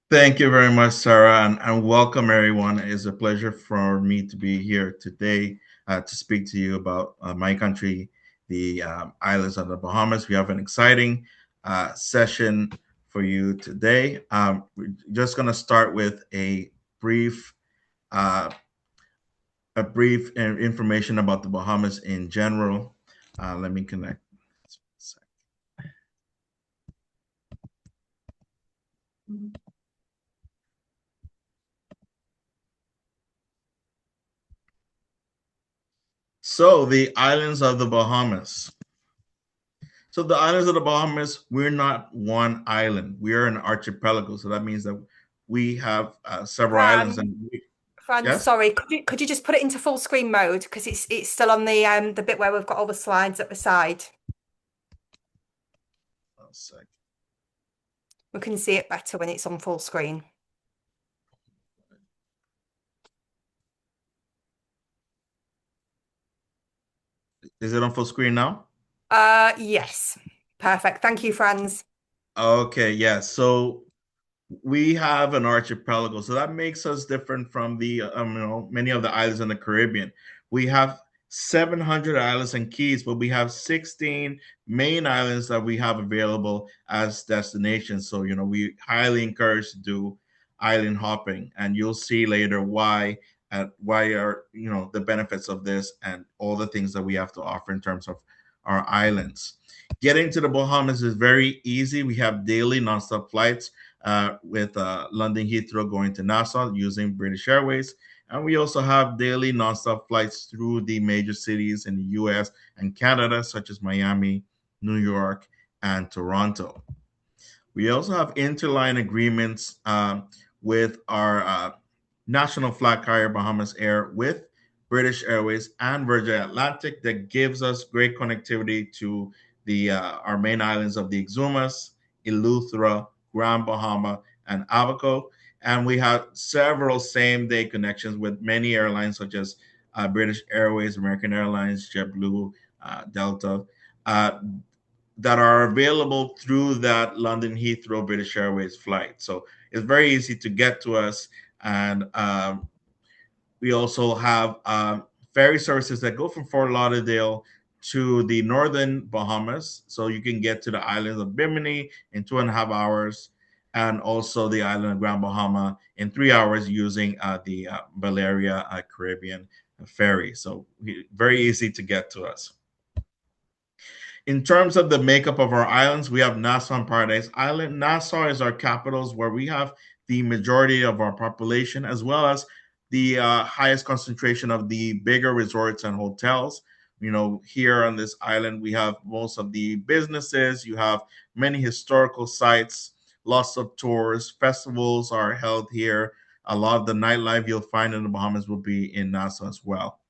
Thank you very much, Sarah, and welcome everyone. It is a pleasure for me to be here today to speak to you about my country, the islands of the Bahamas. We have an exciting session for you today. We're just going to start with brief, uh, information about the Bahamas in general. Let me connect. So, the islands of the Bahamas. So the islands of the Bahamas, we're not one island. We are an archipelago. So that means that we have several islands. Fran, And Fran, yes, sorry, could you just put it into full screen mode because it's still on the bit where we've got all the slides at the side. one sec. We can see it better when it's on full screen. Is it on full screen now? Yes. Perfect. Thank you, Franz. Okay, yeah. So we have an archipelago, so that makes us different from the many of the islands in the Caribbean. We have 700 islands and keys, but we have 16 main islands that we have available as destinations. So we highly encourage to do island hopping, and you'll see later why are the benefits of this and all the things that we have to offer in terms of our islands. Getting to the Bahamas is very easy. We have daily nonstop flights with London Heathrow going to Nassau using British Airways. And we also have daily nonstop flights through the major cities in the US and Canada, such as Miami, New York, and Toronto. We also have interline agreements with our national flag carrier, Bahamas Air, with British Airways and Virgin Atlantic that gives us great connectivity to the our main islands of the Exumas, Eleuthera, Grand Bahama, and Abaco. And we have several same day connections with many airlines such as British Airways, American Airlines, JetBlue, Delta. Uh, that are available through that London Heathrow British Airways flight. So it's very easy to get to us. And we also have ferry services that go from Fort Lauderdale to the northern Bahamas. So you can get to the islands of Bimini in 2.5 hours, and also the island of Grand Bahama in 3 hours using the Balearia Caribbean ferry. So very easy to get to us. In terms of the makeup of our islands, we have Nassau and Paradise Island. Nassau is our capitals where we have the majority of our population, as well as the highest concentration of the bigger resorts and hotels. Here on this island, we have most of the businesses, you have many historical sites, lots of tours, festivals are held here. A lot of the nightlife you'll find in the Bahamas will be in Nassau as well.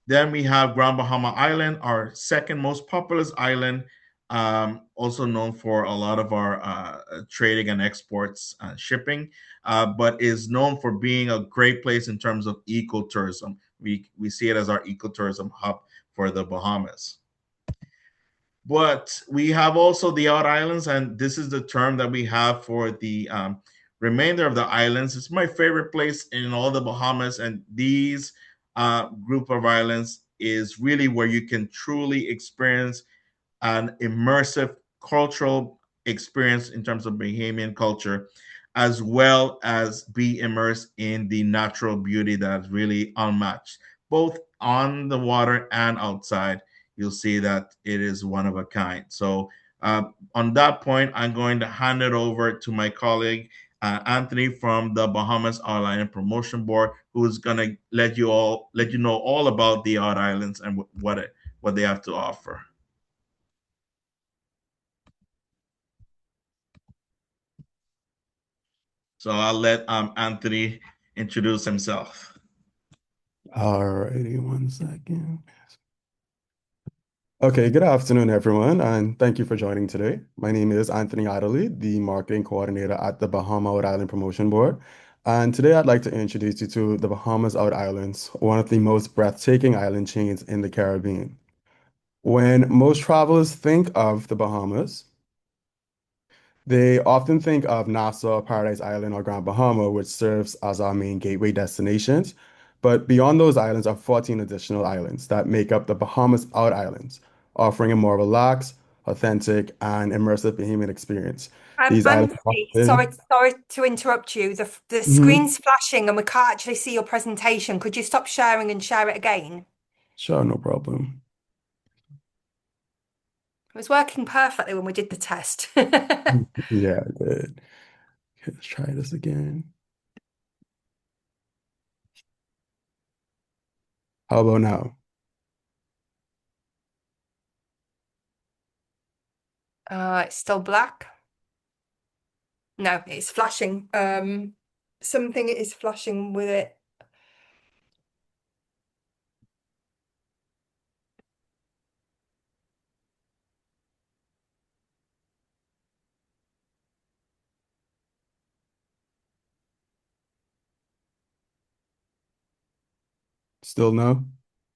Then we have Grand Bahama Island, our second most populous island, also known for a lot of our trading and exports shipping, but is known for being a great place in terms of ecotourism. We see it as our ecotourism hub for the Bahamas. But we have also the out islands, and this is the term that we have for the remainder of the islands. It's my favorite place in all the Bahamas, and these group of islands is really where you can truly experience an immersive cultural experience in terms of Bahamian culture, as well as be immersed in the natural beauty that's really unmatched, both on the water and outside. You'll see that it is one of a kind. So, on that point, I'm going to hand it over to my colleague Anthony from the Bahamas Outline and Promotion Board, who's going to let you know all about the Out Islands and what they have to offer. So I'll let Anthony introduce himself. Alrighty, one second. Okay, good afternoon, everyone, and thank you for joining today. My name is Anthony Adderley, the marketing coordinator at the Bahama Out Island Promotion Board. And today I'd like to introduce you to the Bahamas Out Islands, one of the most breathtaking island chains in the Caribbean. When most travelers think of the Bahamas, They often think of Nassau, Paradise Island, or Grand Bahama, which serves as our main gateway destinations. But beyond those islands are 14 additional islands that make up the Bahamas Out Islands, offering a more relaxed, authentic, and immersive Bahamian experience. These islands are Anthony, often. sorry to interrupt you. The Mhm. screen's flashing and we can't actually see your presentation. Could you stop sharing and share it again? Sure, no problem. It was working perfectly when we did the test. Yeah, good. Okay, let's try this again. How about now? It's still black. No, it's flashing. Something is flashing with it. Still no?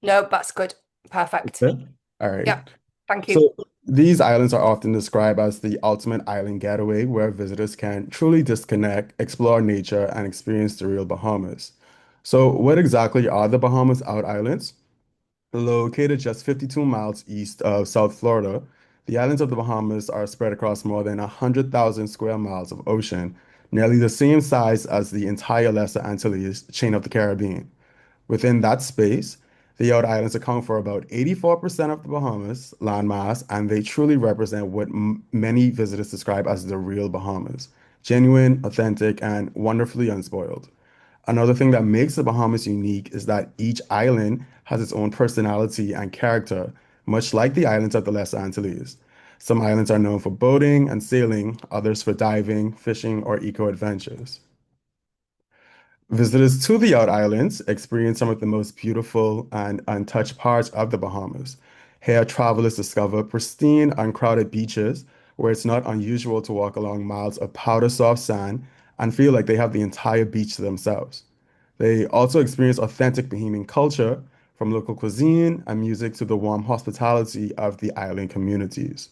No, that's good. Perfect. Okay. All right. Yep. Thank you. So these islands are often described as the ultimate island getaway where visitors can truly disconnect, explore nature, and experience the real Bahamas. So what exactly are the Bahamas Out Islands? Located just 52 miles east of South Florida, the islands of the Bahamas are spread across more than 100,000 square miles of ocean, nearly the same size as the entire Lesser Antilles chain of the Caribbean. Within that space, the Yacht Islands account for about 84% of the Bahamas landmass, and they truly represent what many visitors describe as the real Bahamas: genuine, authentic, and wonderfully unspoiled. Another thing that makes the Bahamas unique is that each island has its own personality and character, much like the islands of the Lesser Antilles. Some islands are known for boating and sailing, others for diving, fishing, or eco adventures. Visitors to the Out Islands experience some of the most beautiful and untouched parts of the Bahamas. Here, travelers discover pristine, uncrowded beaches where it's not unusual to walk along miles of powder soft sand and feel like they have the entire beach to themselves. They also experience authentic Bahamian culture, from local cuisine and music to the warm hospitality of the island communities.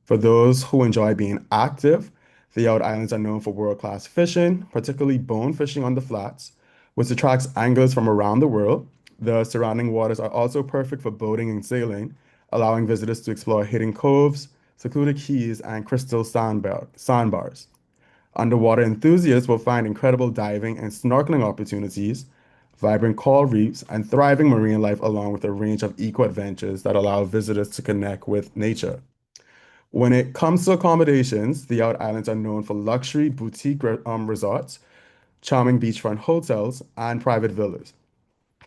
For those who enjoy being active, the Out Islands are known for world-class fishing, particularly bone fishing on the flats, which attracts anglers from around the world. The surrounding waters are also perfect for boating and sailing, allowing visitors to explore hidden coves, secluded keys, and crystal sandbars. Underwater enthusiasts will find incredible diving and snorkeling opportunities, vibrant coral reefs, and thriving marine life, along with a range of eco adventures that allow visitors to connect with nature. When it comes to accommodations, the Out Islands are known for luxury boutique resorts, charming beachfront hotels, and private villas,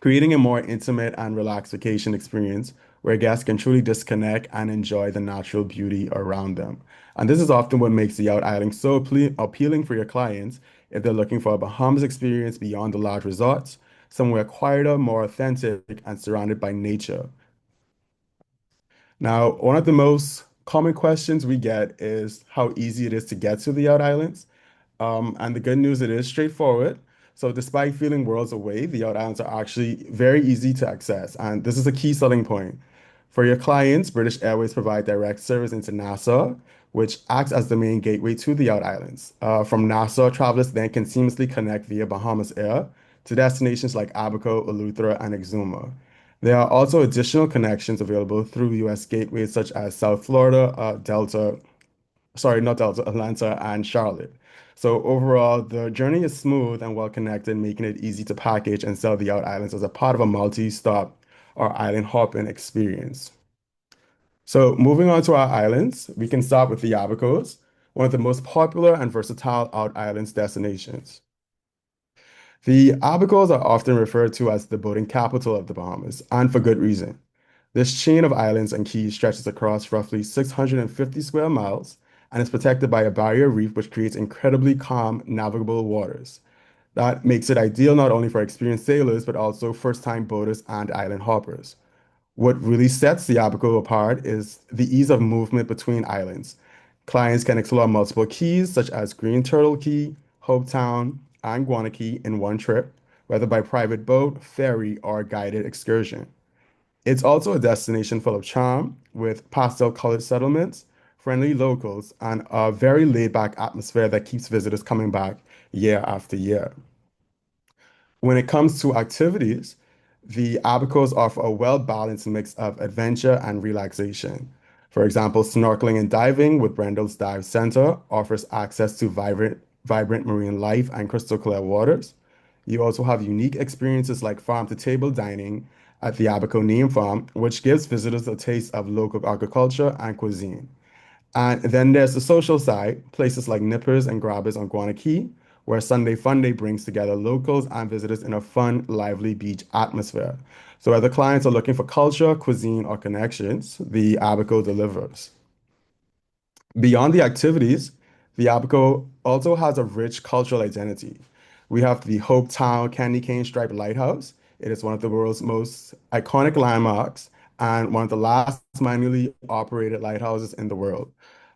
creating a more intimate and relaxed vacation experience where guests can truly disconnect and enjoy the natural beauty around them. And this is often what makes the Out Island so appealing for your clients if they're looking for a Bahamas experience beyond the large resorts, somewhere quieter, more authentic, and surrounded by nature. Now, one of the most common questions we get is how easy it is to get to the Out Islands. And the good news, it is straightforward. So, despite feeling worlds away, the Out Islands are actually very easy to access. And this is a key selling point. For your clients, British Airways provide direct service into Nassau, which acts as the main gateway to the Out Islands. From Nassau, travelers then can seamlessly connect via Bahamas Air to destinations like Abaco, Eleuthera, and Exuma. There are also additional connections available through U.S. gateways such as South Florida, not Delta, Atlanta, and Charlotte. So overall, the journey is smooth and well connected, making it easy to package and sell the Out Islands as a part of a multi-stop or island hopping experience. So moving on to our islands, we can start with the Abacos, one of the most popular and versatile out islands destinations. The Abacos are often referred to as the boating capital of the Bahamas, and for good reason. This chain of islands and keys stretches across roughly 650 square miles and is protected by a barrier reef which creates incredibly calm, navigable waters. That makes it ideal not only for experienced sailors, but also first-time boaters and island hoppers. What really sets the Abaco apart is the ease of movement between islands. Clients can explore multiple keys, such as Green Turtle Key, Hopetown, and Guana Key in one trip, whether by private boat, ferry, or guided excursion. It's also a destination full of charm, with pastel-colored settlements, friendly locals, and a very laid-back atmosphere that keeps visitors coming back year after year. When it comes to activities, the Abacos offer a well-balanced mix of adventure and relaxation. For example, snorkeling and diving with Brendel's Dive Center offers access to vibrant marine life and crystal clear waters. You also have unique experiences like farm-to-table dining at the Abaco Neem Farm, which gives visitors a taste of local agriculture and cuisine. And then there's the social side, places like Nippers and Grabbers on Guana Key, where Sunday Funday brings together locals and visitors in a fun, lively beach atmosphere. So whether clients are looking for culture, cuisine, or connections, the Abaco delivers. Beyond the activities, the Abaco also has a rich cultural identity. We have the Hope Town Candy Cane Stripe Lighthouse. It is one of the world's most iconic landmarks and one of the last manually operated lighthouses in the world.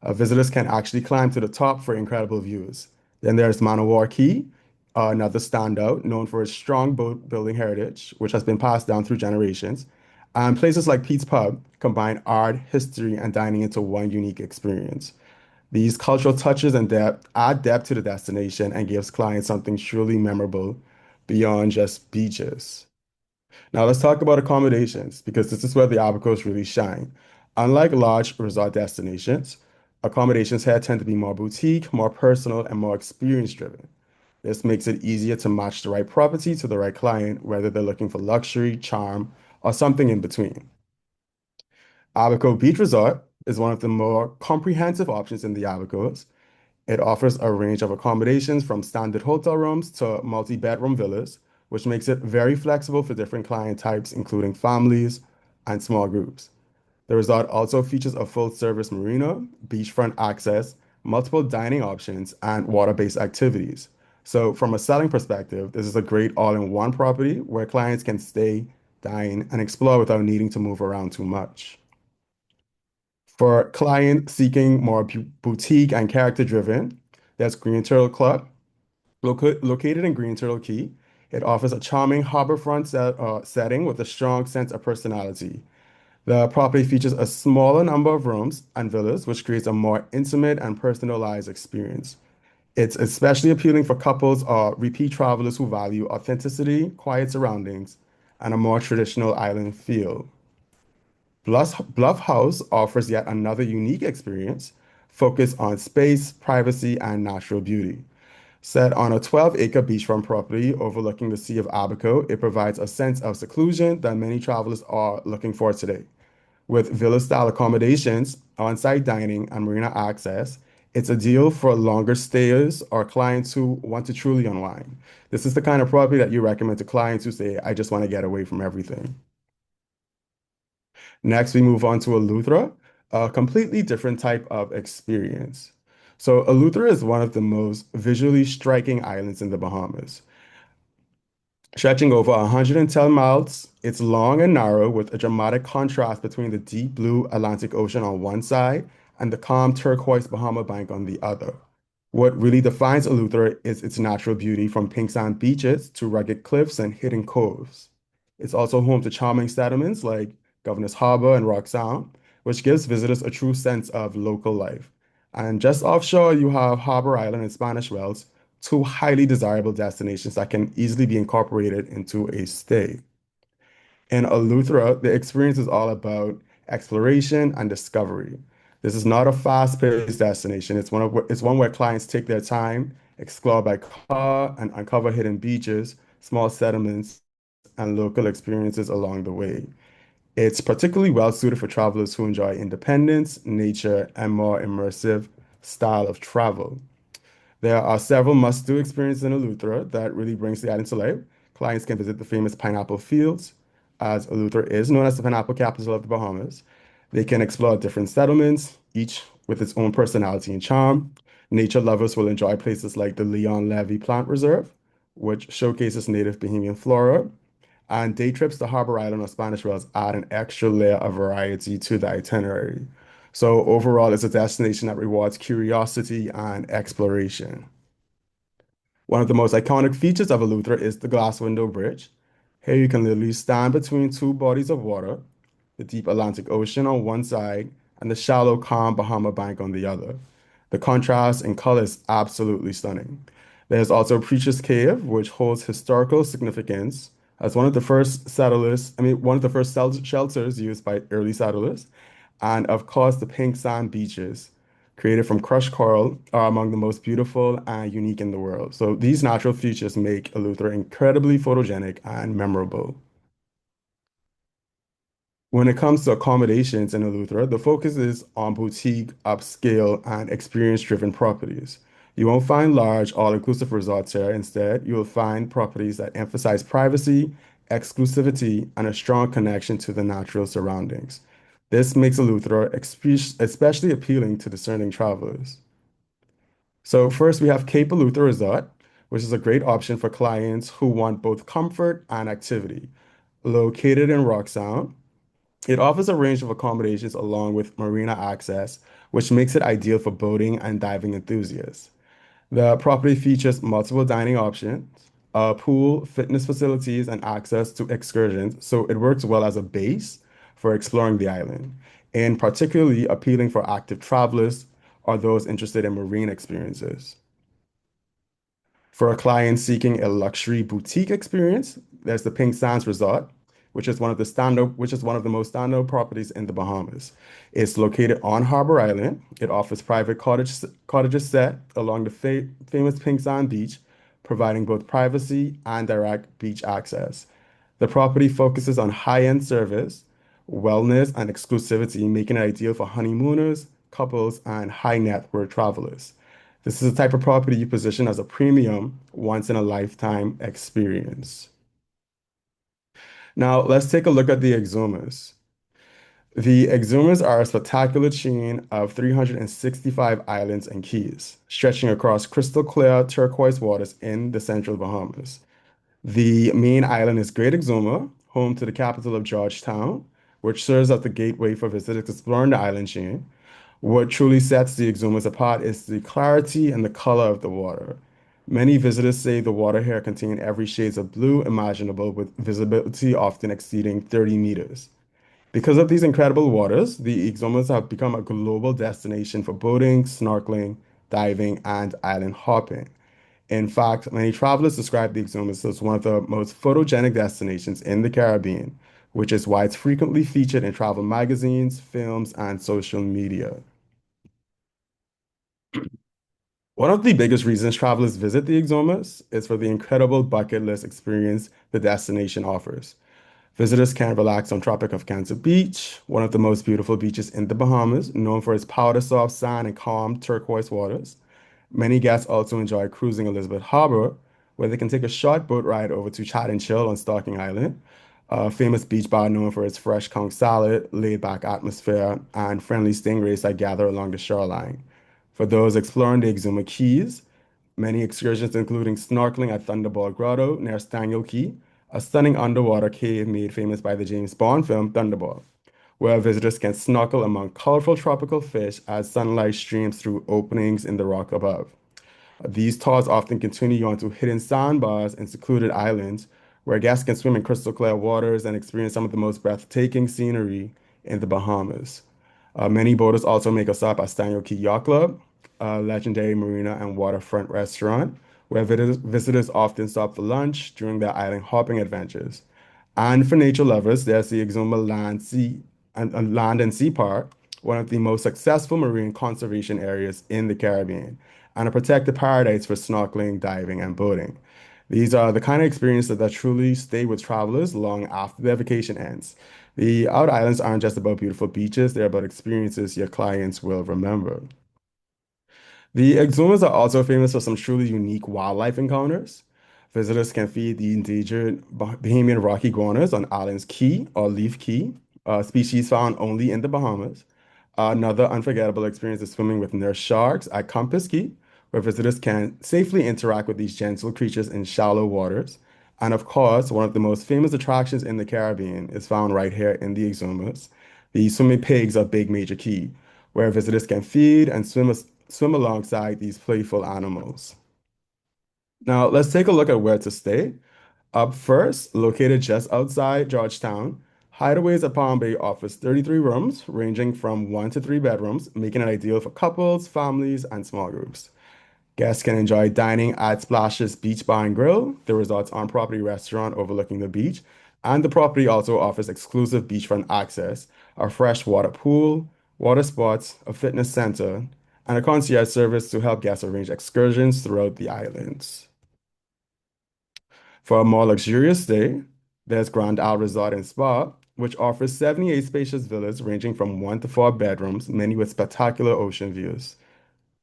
Visitors can actually climb to the top for incredible views. Then there's Manowar Key, another standout known for its strong boat building heritage, which has been passed down through generations. And places like Pete's Pub combine art, history, and dining into one unique experience. These cultural touches and depth add depth to the destination and gives clients something truly memorable beyond just beaches. Now let's talk about accommodations because this is where the Abacos really shine. Unlike large resort destinations, accommodations here tend to be more boutique, more personal, and more experience driven. This makes it easier to match the right property to the right client, whether they're looking for luxury, charm, or something in between. Abaco Beach Resort is one of the more comprehensive options in the Abacos. It offers a range of accommodations from standard hotel rooms to multi-bedroom villas, which makes it very flexible for different client types, including families and small groups. The resort also features a full-service marina, beachfront access, multiple dining options, and water-based activities. So, from a selling perspective, this is a great all-in-one property where clients can stay, dine, and explore without needing to move around too much. For clients seeking more boutique and character-driven, there's Green Turtle Club, located in Green Turtle Key. It offers a charming harborfront setting with a strong sense of personality. The property features a smaller number of rooms and villas, which creates a more intimate and personalized experience. It's especially appealing for couples or repeat travelers who value authenticity, quiet surroundings, and a more traditional island feel. Bluff House offers yet another unique experience focused on space, privacy, and natural beauty. Set on a 12-acre beachfront property overlooking the Sea of Abaco, it provides a sense of seclusion that many travelers are looking for today. With villa-style accommodations, on-site dining, and marina access, it's ideal for longer stays or clients who want to truly unwind. This is the kind of property that you recommend to clients who say, I just want to get away from everything. Next, we move on to Eleuthera, a completely different type of experience. So, Eleuthera is one of the most visually striking islands in the Bahamas. Stretching over 110 miles, it's long and narrow with a dramatic contrast between the deep blue Atlantic Ocean on one side and the calm turquoise Bahama bank on the other. What really defines Eleuthera is its natural beauty from pink sand beaches to rugged cliffs and hidden coves. It's also home to charming settlements like Governor's Harbor and Rock Sound, which gives visitors a true sense of local life. And just offshore, you have Harbor Island and Spanish Wells, two highly desirable destinations that can easily be incorporated into a stay. In Eleuthera, the experience is all about exploration and discovery. This is not a fast-paced destination. It's one where clients take their time, explore by car, and uncover hidden beaches, small settlements, and local experiences along the way. It's particularly well suited for travelers who enjoy independence, nature, and more immersive style of travel. There are several must-do experiences in Eleuthera that really brings the island to life. Clients can visit the famous pineapple fields, as Eleuthera is known as the pineapple capital of the Bahamas. They can explore different settlements, each with its own personality and charm. Nature lovers will enjoy places like the Leon Levy Plant Reserve, which showcases native Bahamian flora, and day trips to Harbor Island or Spanish Wells add an extra layer of variety to the itinerary. So overall, it's a destination that rewards curiosity and exploration. One of the most iconic features of Eleuthera is the glass window bridge. Here you can literally stand between two bodies of water, the deep Atlantic Ocean on one side and the shallow, calm Bahama bank on the other. The contrast in color is absolutely stunning. There's also Preacher's Cave, which holds historical significance as one of the first settlers, one of the first shelters used by early settlers. And of course, the pink sand beaches, created from crushed coral, are among the most beautiful and unique in the world. So these natural features make Eleuthera incredibly photogenic and memorable. When it comes to accommodations in Eleuthera, the focus is on boutique, upscale, and experience-driven properties. You won't find large, all-inclusive resorts here. Instead, you will find properties that emphasize privacy, exclusivity, and a strong connection to the natural surroundings. This makes Eleuthera especially appealing to discerning travelers. So first, we have Cape Eleuthera Resort, which is a great option for clients who want both comfort and activity. Located in Rock Sound, it offers a range of accommodations along with marina access, which makes it ideal for boating and diving enthusiasts. The property features multiple dining options, a pool, fitness facilities, and access to excursions, so it works well as a base for exploring the island, and particularly appealing for active travelers or those interested in marine experiences. For a client seeking a luxury boutique experience, there's the Pink Sands Resort, which is one of the most standout properties in the Bahamas. It's located on Harbor Island. It offers private cottages set along the famous Pink Sand Beach, providing both privacy and direct beach access. The property focuses on high-end service, wellness, and exclusivity, making it ideal for honeymooners, couples, and high net worth travelers. This is the type of property you position as a premium, once in a lifetime experience. Now, let's take a look at the Exumas. The Exumas are a spectacular chain of 365 islands and keys, stretching across crystal clear turquoise waters in the central Bahamas. The main island is Great Exuma, home to the capital of Georgetown, which serves as the gateway for visitors exploring the island chain. What truly sets the Exumas apart is the clarity and the color of the water. Many visitors say the water here contains every shades of blue imaginable, with visibility often exceeding 30 meters. Because of these incredible waters, the Exumas have become a global destination for boating, snorkeling, diving, and island hopping. In fact, many travelers describe the Exumas as one of the most photogenic destinations in the Caribbean, which is why it's frequently featured in travel magazines, films, and social media. One of the biggest reasons travelers visit the Exumas is for the incredible bucket list experience the destination offers. Visitors can relax on Tropic of Cancer Beach, one of the most beautiful beaches in the Bahamas, known for its powder soft sand and calm turquoise waters. Many guests also enjoy cruising Elizabeth Harbor, where they can take a short boat ride over to Chat and Chill on Stalking Island, a famous beach bar known for its fresh conch salad, laid-back atmosphere, and friendly stingrays that gather along the shoreline. For those exploring the Exuma Keys, many excursions including snorkeling at Thunderball Grotto near Staniel Key, a stunning underwater cave made famous by the James Bond film Thunderball, where visitors can snorkel among colorful tropical fish as sunlight streams through openings in the rock above. These tours often continue onto hidden sandbars and secluded islands where guests can swim in crystal clear waters and experience some of the most breathtaking scenery in the Bahamas. Many boaters also make a stop at Staniel Key Yacht Club, a legendary marina and waterfront restaurant, where visitors often stop for lunch during their island hopping adventures. And for nature lovers, there's the Exuma Land and Sea Park, one of the most successful marine conservation areas in the Caribbean, and a protected paradise for snorkeling, diving, and boating. These are the kind of experiences that truly stay with travelers long after their vacation ends. The outer islands aren't just about beautiful beaches, they're about experiences your clients will remember. The Exumas are also famous for some truly unique wildlife encounters. Visitors can feed the endangered Bahamian rock iguanas on Islands Key or Leaf Key, a species found only in the Bahamas. Another unforgettable experience is swimming with nurse sharks at Compass Key, where visitors can safely interact with these gentle creatures in shallow waters. And of course, one of the most famous attractions in the Caribbean is found right here in the Exumas, the swimming pigs of Big Major Key, where visitors can feed and swim alongside these playful animals. Now, let's take a look at where to stay. Up first, located just outside Georgetown, Hideaways at Palm Bay offers 33 rooms, ranging from 1 to 3 bedrooms, making it ideal for couples, families, and small groups. Guests can enjoy dining at Splash's Beach Bar and Grill, the resort's on-property restaurant overlooking the beach, and the property also offers exclusive beachfront access, a freshwater pool, water sports, a fitness center, and a concierge service to help guests arrange excursions throughout the islands. For a more luxurious stay, there's Grand Isle Resort and Spa, which offers 78 spacious villas ranging from 1 to 4 bedrooms, many with spectacular ocean views.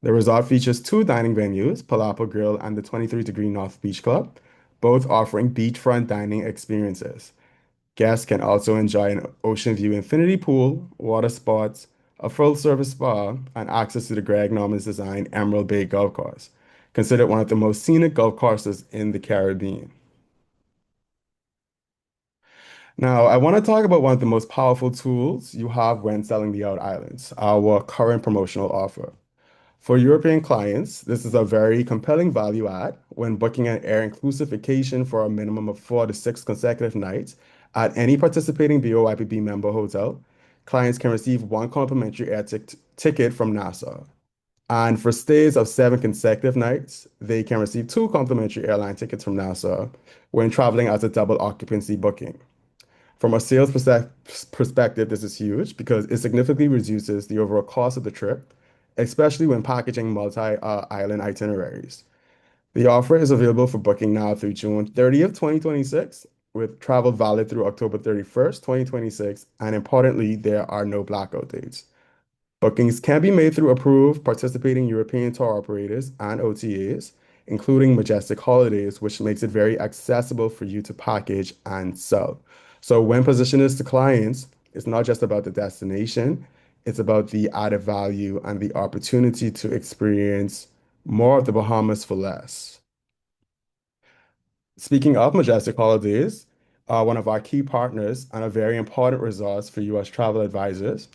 The resort features two dining venues, Palapa Grill and the 23-degree North Beach Club, both offering beachfront dining experiences. Guests can also enjoy an ocean view infinity pool, water sports, a full-service spa, and access to the Greg Norman's designed Emerald Bay Golf Course, considered one of the most scenic golf courses in the Caribbean. Now, I want to talk about one of the most powerful tools you have when selling the Out Islands, our current promotional offer. For European clients, this is a very compelling value add when booking an air-inclusive vacation for a minimum of 4 to 6 consecutive nights at any participating BOYPB member hotel. Clients can receive one complimentary ticket from Nassau. And for stays of 7 consecutive nights, they can receive two complimentary airline tickets from Nassau when traveling as a double occupancy booking. From a sales perspective, this is huge because it significantly reduces the overall cost of the trip, especially when packaging multi-island itineraries. The offer is available for booking now through June 30th, 2026, with travel valid through October 31st, 2026, and importantly, there are no blackout dates. Bookings can be made through approved participating European tour operators and OTAs, including Majestic Holidays, which makes it very accessible for you to package and sell. So when positioned to clients, it's not just about the destination, it's about the added value and the opportunity to experience more of the Bahamas for less. Speaking of Majestic Holidays, one of our key partners and a very important resource for U.S. travel advisors.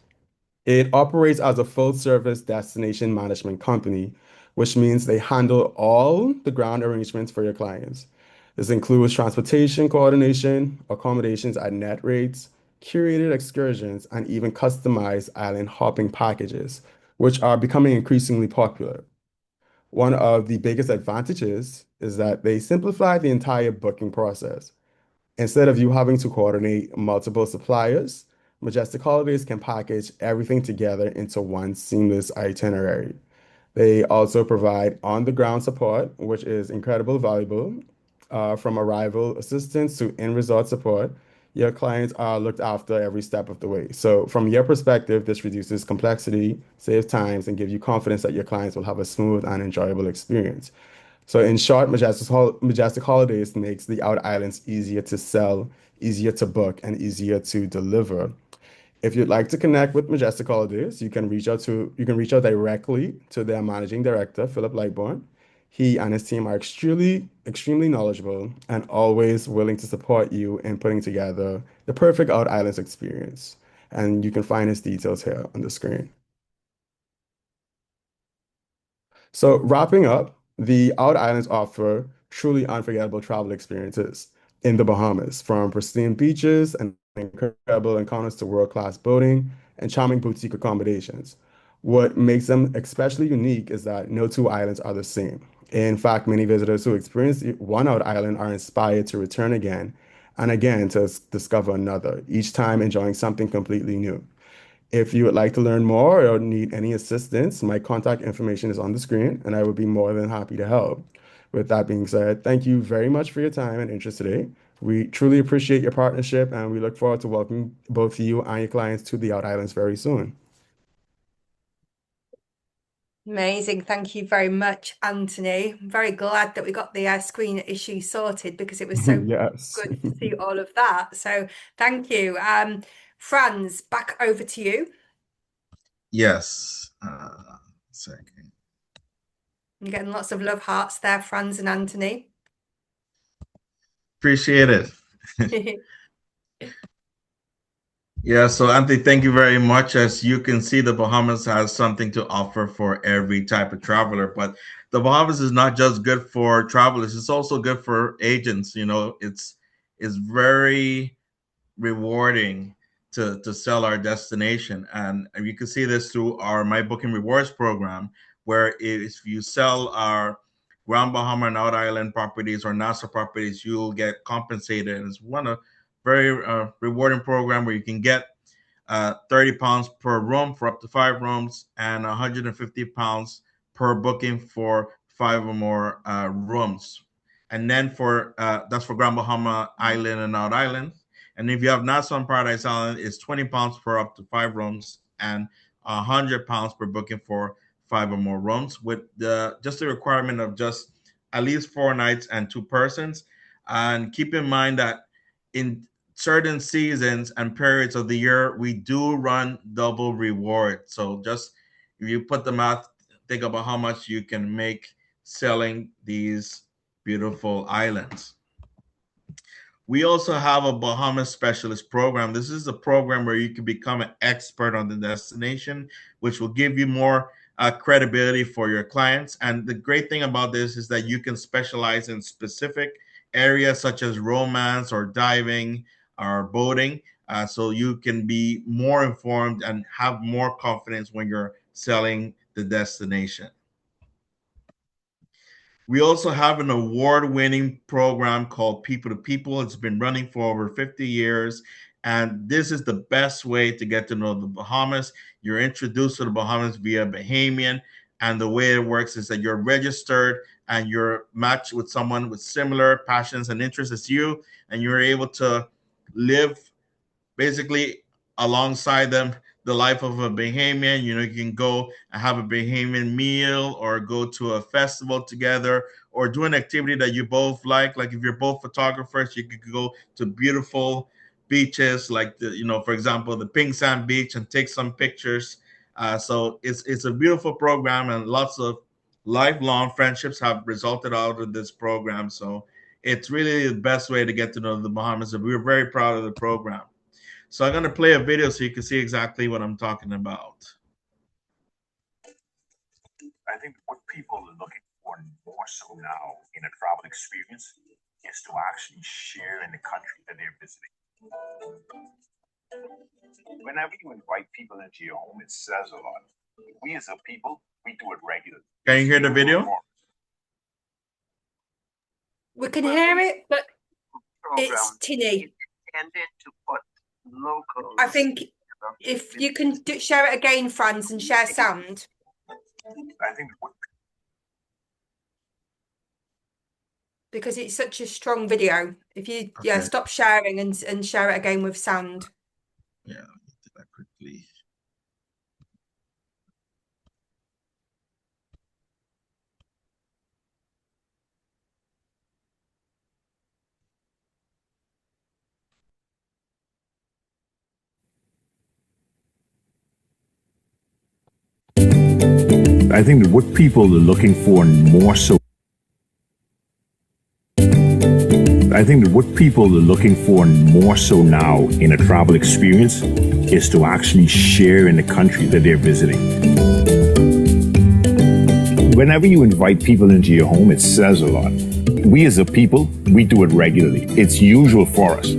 It operates as a full service destination management company, which means they handle all the ground arrangements for your clients. This includes transportation coordination, accommodations at net rates, curated excursions, and even customized island hopping packages, which are becoming increasingly popular. One of the biggest advantages is that they simplify the entire booking process. Instead of you having to coordinate multiple suppliers, Majestic Holidays can package everything together into one seamless itinerary. They also provide on-the-ground support, which is incredibly valuable, from arrival assistance to in-resort support. Your clients are looked after every step of the way. So, from your perspective, this reduces complexity, saves times, and gives you confidence that your clients will have a smooth and enjoyable experience. So in short, Majestic Holidays makes the Out Islands easier to sell, easier to book, and easier to deliver. If you'd like to connect with Majestic Holidays, you can reach out directly to their managing director, Philip Lightbourne. He and his team are extremely knowledgeable and always willing to support you in putting together the perfect Out Islands experience. And you can find his details here on the screen. So, wrapping up, the Out Islands offer truly unforgettable travel experiences in the Bahamas, from pristine beaches and incredible encounters to world-class boating and charming boutique accommodations. What makes them especially unique is that no two islands are the same. In fact, many visitors who experience one Out Island are inspired to return again and again to discover another, each time enjoying something completely new. If you would like to learn more or need any assistance, my contact information is on the screen, and I would be more than happy to help. With that being said, thank you very much for your time and interest today. We truly appreciate your partnership, and we look forward to welcoming both you and your clients to the Out Islands very soon. Amazing. Thank you very much, Anthony. I'm very glad that we got the screen issue sorted because it was so Yes. good to see all of that. So thank you. Franz, back over to you. Yes. Second. You're getting lots of love hearts there, Franz and Anthony. Appreciate it. Yeah, so Anthony, thank you very much. As you can see, the Bahamas has something to offer for every type of traveler. But the Bahamas is not just good for travelers; it's also good for agents. You know, it's very rewarding to sell our destination. And you can see this through our My Booking Rewards program, where if you sell our Grand Bahama and Out Island properties or Nassau properties, you'll get compensated. It's one of very rewarding program where you can get £30 per room for up to 5 rooms and £150 per booking for 5 or more rooms. And then for that's for Grand Bahama Island and Out Island. And if you have Nassau and Paradise Island, it's £20 for up to 5 rooms and £100 per booking for 5 or more rooms, with just the requirement of just at least 4 nights and 2 persons. And keep in mind that in certain seasons and periods of the year, we do run double reward. So just if you put the math, think about how much you can make selling these beautiful islands. We also have a Bahamas specialist program. This is a program where you can become an expert on the destination, which will give you more credibility for your clients. And the great thing about this is that you can specialize in specific areas such as romance or diving or boating. So you can be more informed and have more confidence when you're selling the destination. We also have an award-winning program called People to People. It's been running for over 50 years. And this is the best way to get to know the Bahamas. You're introduced to the Bahamas via Bahamian. And the way it works is that you're registered and you're matched with someone with similar passions and interests as you. And you're able to live basically alongside them the life of a Bahamian. You know, you can go and have a Bahamian meal or go to a festival together or do an activity that you both like. Like if you're both photographers, you could go to beautiful beaches, like for example, the Pink Sand Beach, and take some pictures. So it's a beautiful program, and lots of lifelong friendships have resulted out of this program. So it's really the best way to get to know the Bahamas, and we're very proud of the program. So I'm going to play a video so you can see exactly what I'm talking about. I think what people are looking for more so now in a travel experience is to actually share in the country that they're visiting. Whenever you invite people into your home, it says a lot. We as a people, we do it regularly. Can you hear the video? We can hear it, but it's tinny. Intended to put locals. I think if you can share it again, Franz, and share sound. I think because it's such a strong video. If you Okay. stop sharing and share it again with sound. Yeah, let me do that quickly. I think that what people are looking for more so. I think that what people are looking for more so now in a travel experience is to actually share in the country that they're visiting. Whenever you invite people into your home, it says a lot. We as a people, we do it regularly. It's usual for us.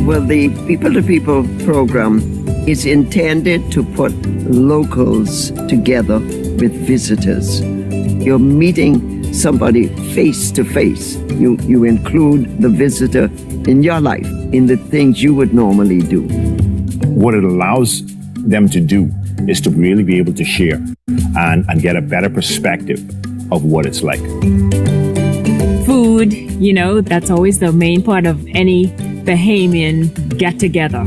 Well, the People to People program is intended to put locals together with visitors. You're meeting somebody face to face. You include the visitor in your life, in the things you would normally do. What it allows them to do is to really be able to share and get a better perspective of what it's like. Food, that's always the main part of any Bahamian get-together.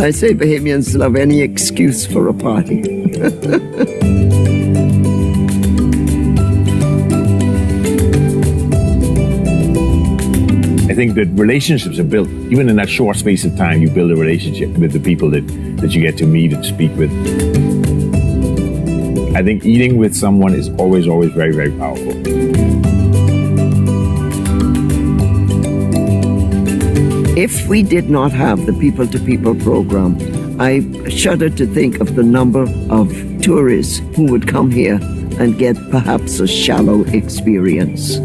I say Bahamians love any excuse for a party. I think that relationships are built, even in that short space of time, you build a relationship with the people that you get to meet and speak with. I think eating with someone is always very, very powerful. If we did not have the People to People program, I shudder to think of the number of tourists who would come here and get perhaps a shallow experience.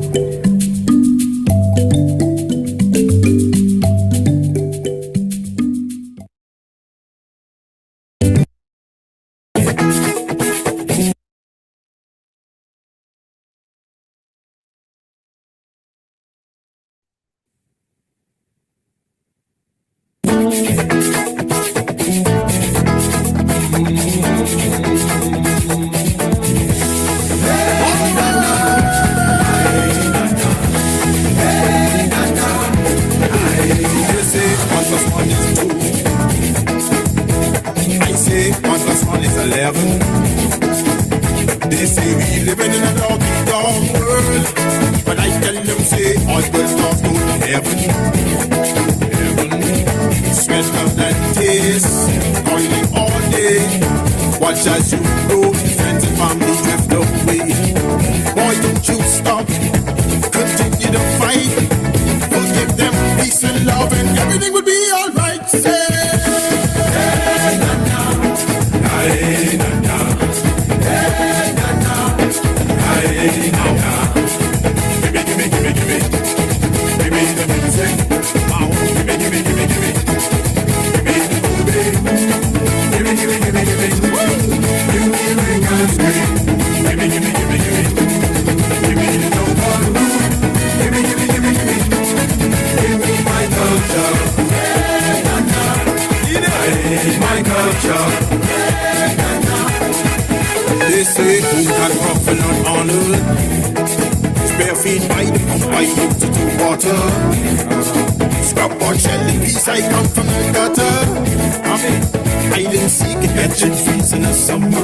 we living in a dog world. But I tell them, say, all good dogs go to heaven. Smell of that taste, oily all day. Watch as you grow, friends and family drift away. Boy, don't you stop, continue to fight. Forgive them peace and love, and everything will be alright. Say, hey, na na, hey, na na, hey, na na, hey, na na. Give me the music. Give me. They say who can ruffle on honor? Bare feet by the pump, I used to do water. Scrub or shelly piece, I come from the gutter. Hide and seek and catching fees in the summer.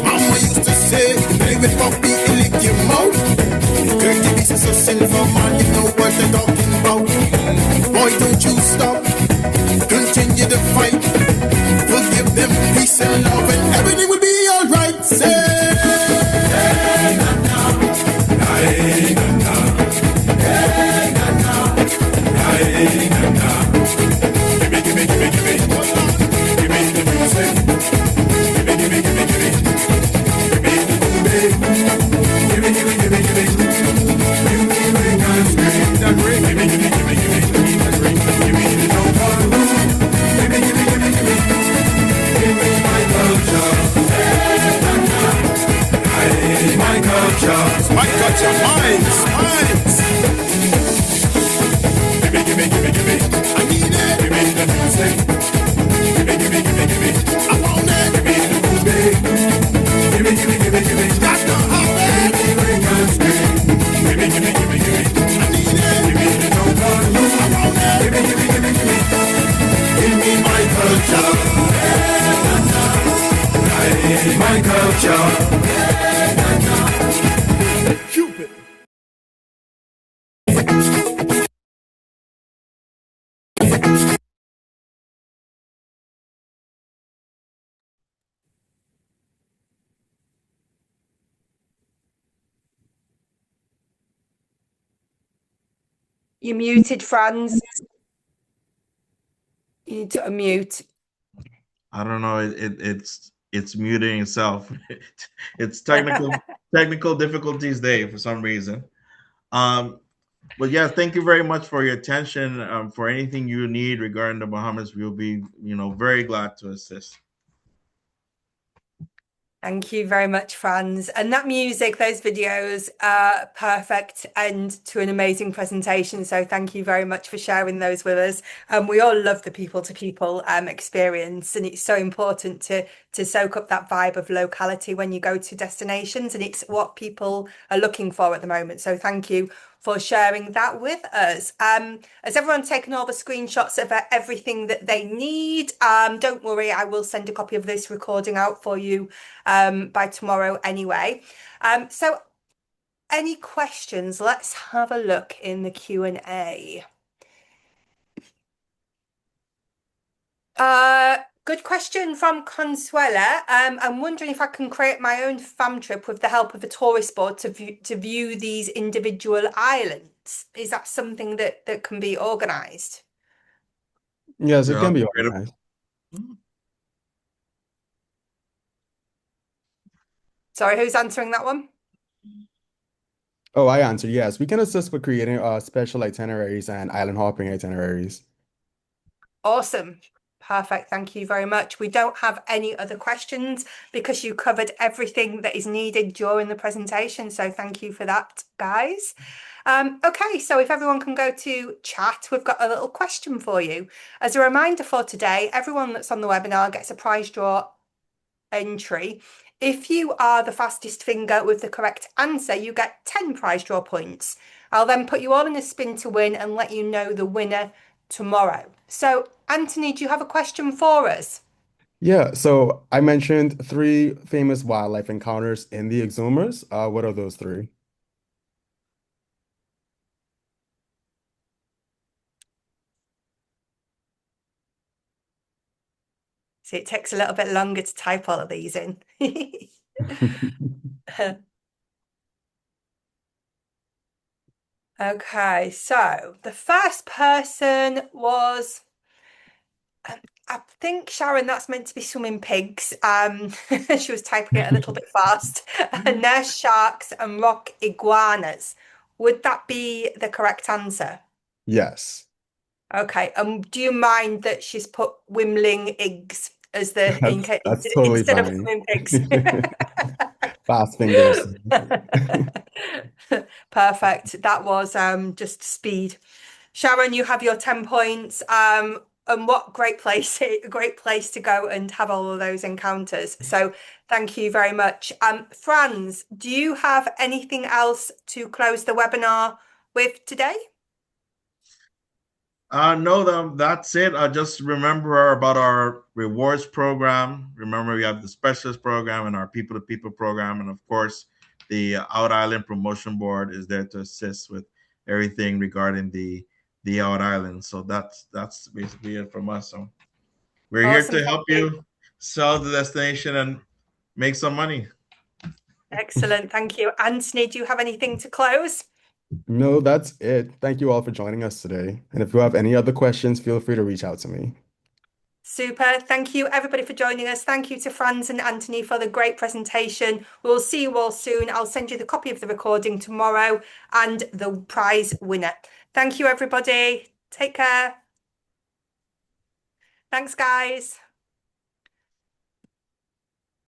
Mama used to say, play with puppy and lick your mouth. 30 pieces of silver, man, you know what they're talking about. Boy, don't you stop, continue to fight. Forgive them peace and love, and everything will be alright. Say, hey, na na, hey, na na, hey, na na, hey, na na. Give me the music. Give me the boom. Give me that ring. Give me that ring. Give me the no one. Give me my culture. Hey, my culture. My culture, mine. Give me. I need it. Give me the music. Give me. I want it. Give me the boom. Give me. Got to have it. Give me. I need it. Give me the no one. I want it. Give me my culture. Hey, my culture. Cupid. You're muted, Franz. You need to unmute. I don't know. It's muting itself. It's technical difficulties day for some reason. But yeah, thank you very much for your attention. For anything you need regarding the Bahamas, we'll be very glad to assist. Thank you very much, Franz. And that music, those videos are perfect end to an amazing presentation. So thank you very much for sharing those with us. We all love the people-to-people experience, and it's so important to soak up that vibe of locality when you go to destinations, and it's what people are looking for at the moment. So thank you for sharing that with us. Has everyone taken all the screenshots of everything that they need? Don't worry, I will send a copy of this recording out for you by tomorrow anyway. So any questions? Let's have a look in the Q&A. Good question from Consuela. I'm wondering if I can create my own fam trip with the help of a tourist board to view these individual islands. Is that something that can be organised? Yes, it Yeah, can be great. organized. Sorry, who's answering that one? Oh, I answered yes. We can assist with creating special itineraries and island hopping itineraries. Awesome. Perfect. Thank you very much. We don't have any other questions because you covered everything that is needed during the presentation. So thank you for that, guys. Okay, so if everyone can go to chat, we've got a little question for you. As a reminder for today, everyone that's on the webinar gets a prize draw entry. If you are the fastest finger with the correct answer, you get 10 prize draw points. I'll then put you all in a spin to win and let you know the winner tomorrow. So, Anthony, do you have a question for us? Yeah, so I mentioned three famous wildlife encounters in the Exhumers. What are those three? So it takes a little bit longer to type all of these in. Okay, so the first person was, I think, Sharon, that's meant to be swimming pigs. She was typing it a little bit fast. Nurse sharks and rock iguanas. Would that be the correct answer? Yes, Okay. Do you mind that she's put Wimling eggs as the that's totally instead of fine. swimming pigs? Fast fingers. Perfect. That was just speed. Sharon, you have your 10 points. And what great place to go and have all of those encounters. So thank you very much. Franz, do you have anything else to close the webinar with today? No, that's it. Just remember about our rewards program. Remember, we have the specialist program and our people to people program. And of course, the Out Island Promotion Board is there to assist with everything regarding the Out Island. So that's basically it from us. So we're here Awesome. to Thank help you. you sell the destination and make some money. Excellent. Thank you. Anthony, do you have anything to close? No, that's it. Thank you all for joining us today. And if you have any other questions, feel free to reach out to me. Super. Thank you, everybody, for joining us. Thank you to Franz and Anthony for the great presentation. We'll see you all soon. I'll send you the copy of the recording tomorrow and the prize winner. Thank you, everybody. Take care. Thanks, guys.